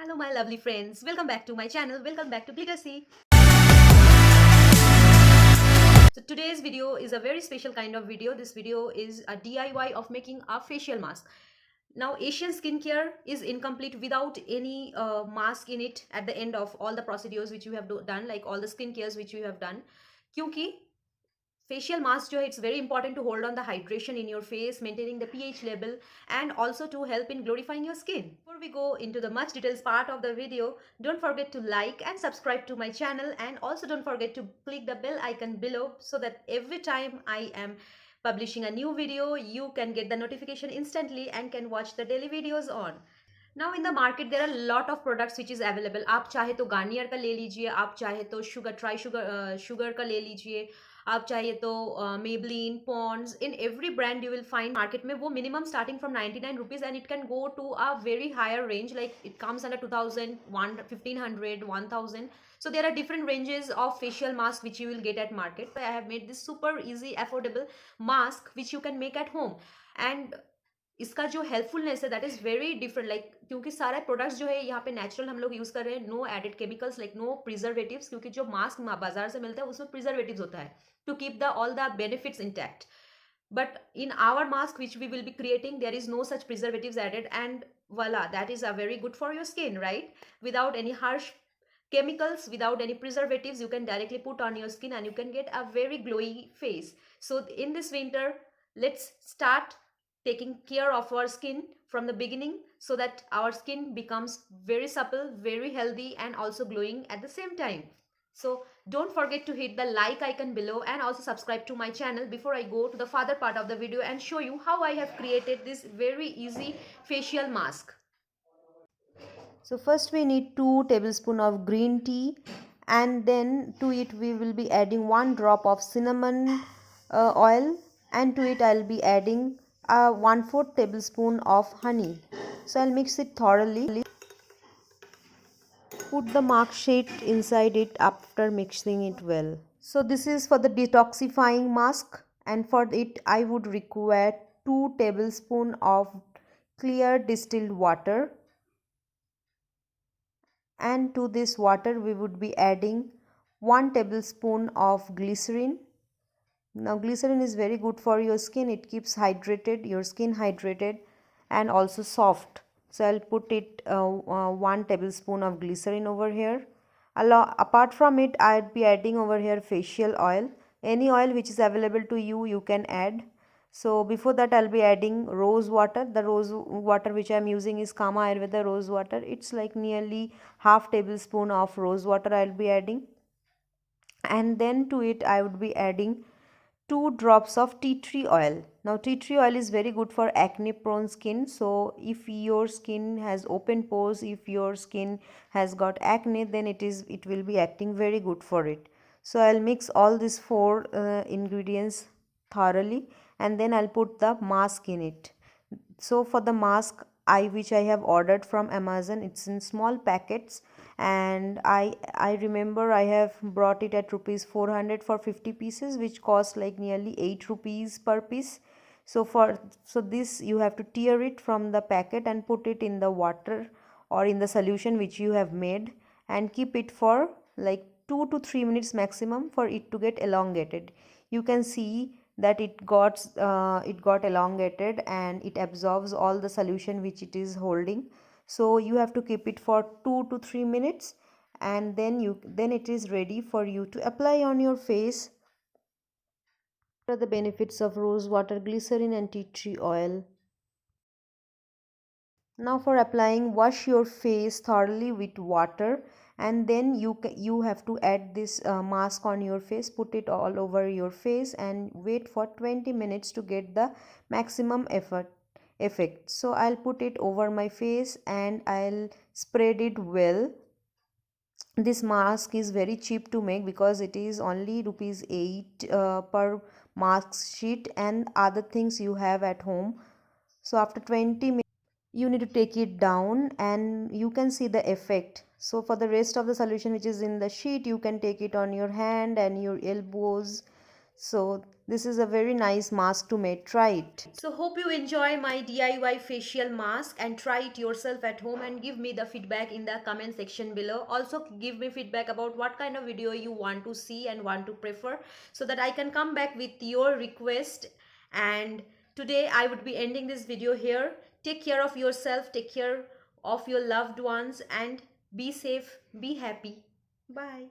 Hello my lovely friends, welcome back to my channel, welcome back to Glittersea. So today's video is a very special kind of video. This video is a DIY of making a facial mask. Now Asian skincare is incomplete without any mask in it at the end of all the procedures which you have done, like all the skincares which you have done. क्योंकि facial mask जो है it's very important to hold on the hydration in your face, maintaining the pH level and also to help in glorifying your skin. Before we go into the much details part of the video, don't forget to like and subscribe to my channel, and also don't forget to click the bell icon below so that every time I am publishing a new video you can get the notification instantly and can watch the daily videos on. Now in the market there are lot of products which is available. आप चाहे तो Garnier का ले लीजिए, आप चाहे तो sugar का ले लीजिए, आप चाहिए तो Maybelline, Pond's, in every brand you will find market में वो minimum starting from 99 rupees and it can go to a very higher range, like it comes under 2000, 1500, 1000. So there are different ranges of facial mask which you will get at market. I have made this super easy affordable mask which you can make at home. And इसका जो helpfulness है that is very different, like क्योंकि सारे products जो है यहाँ पे natural हम लोग यूज़ कर रहे हैं, no added chemicals, like no preservatives, क्योंकि जो मास्क बाजार से मिलता है उसमें प्रिजर्वेटिव्स होता है to keep the all the benefits intact. But in our mask which we will be creating, there is no such preservatives added, and voila, that is a very good for your skin, right? Without any harsh chemicals, without any preservatives, you can directly put on your skin and you can get a very glowy face. So in this winter, let's start taking care of our skin from the beginning so that our skin becomes very supple, very healthy, and also glowing at the same time. So don't forget to hit the like icon below and also subscribe to my channel before I go to the further part of the video and show you how I have created this very easy facial mask. So first we need 2 tablespoons of green tea, and then to it we will be adding 1 drop of cinnamon oil, and to it I'll be adding a 1/4 tablespoon of honey. So I'll mix it thoroughly. Put the mark sheet inside it after mixing it well. So this is for the detoxifying mask, and for it I would require 2 tablespoons of clear distilled water, and to this water we would be adding 1 tablespoon of glycerin. Now glycerin is very good for your skin, it keeps your skin hydrated and also soft. So I'll put it 1 tablespoon of glycerin over here. Apart from it, I'll be adding over here facial oil. Any oil which is available to you, you can add. So before that I'll be adding rose water. The rose water which I'm using is Kama Ayurveda rose water. It's like nearly half tablespoon of rose water I'll be adding. And then to it I would be adding 2 drops of tea tree oil. Now tea tree oil is very good for acne prone skin. So if your skin has open pores, if your skin has got acne, then it will be acting very good for it. So I'll mix all these 4 ingredients thoroughly, and then I'll put the mask in it. So for the mask which I have ordered from Amazon, it's in small packets, and I remember I have brought it at rupees 400 for 50 pieces, which cost like nearly 8 rupees per piece. So this you have to tear it from the packet and put it in the water or in the solution which you have made, and keep it for like 2 to 3 minutes maximum for it to get elongated. You can see that it got elongated and it absorbs all the solution which it is holding. So you have to keep it for 2 to 3 minutes, and then it is ready for you to apply on your face. What are the benefits of rose water, glycerin and tea tree oil? Now for applying, wash your face thoroughly with water, and then you have to add this mask on your face. Put it all over your face and wait for 20 minutes to get the maximum effect. So I'll put it over my face and I'll spread it well. This mask is very cheap to make because it is only rupees 8 per mask sheet and other things you have at home. So after 20 minutes you need to take it down and you can see the effect. So for the rest of the solution which is in the sheet, you can take it on your hand and your elbows. So this is a very nice mask to make. Try it. So hope you enjoy my DIY facial mask and try it yourself at home and give me the feedback in the comment section below. Also give me feedback about what kind of video you want to see and want to prefer, so that I can come back with your request. And today I would be ending this video here. Take care of yourself, take care of your loved ones, and be safe, be happy. Bye.